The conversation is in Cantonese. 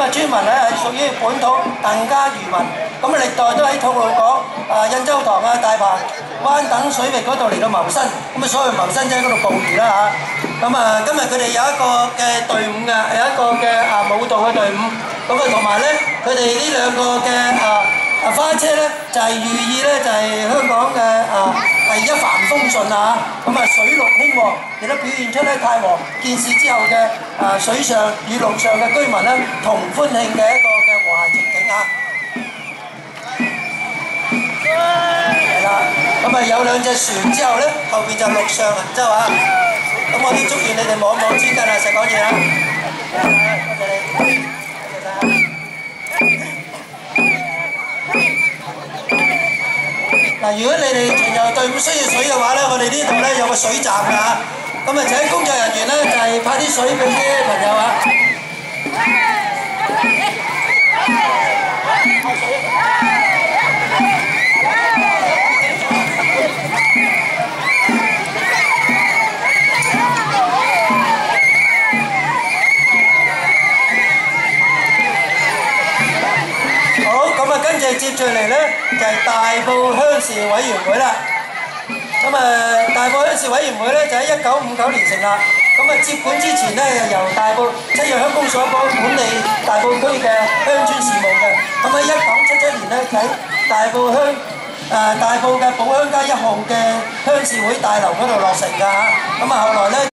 咁啊村民咧係屬於本土疍家漁民，咁啊歷代都喺吐露港、印洲塘啊、大鵬灣等水域嗰度嚟到謀生，咁啊所謂謀生即係嗰度捕魚啦嚇。咁啊今日佢哋有一個嘅隊伍㗎，有一個嘅舞蹈嘅隊伍，咁啊同埋咧佢哋呢兩個嘅花車咧就係寓意咧就係香港嘅係一帆風順啊，咁啊水陸興旺，亦都表現出咧太和建市之後嘅水上與陸上嘅居民咧同歡慶嘅一個嘅和諧情景啊！係啦，咁啊有兩隻船之後咧，後邊就陸上行舟啊！咁我都祝願你哋網網之間啊，實講嘢啊！多謝你，多謝晒。嗱，如果你哋巡遊隊伍需要水嘅話咧，我哋呢度咧有個水站㗎嚇，咁啊請工作人員咧就係派啲水俾啲朋友啊。接住嚟咧就係大埔鄉事委員會啦。咁大埔鄉事委員會咧就喺1959年成立。咁接管之前咧由大埔七約鄉公所管理大埔區嘅鄉村事務嘅。咁喺1977年咧喺大埔嘅寶鄉街1號嘅鄉事會大樓嗰度落成㗎嚇。咁後來咧。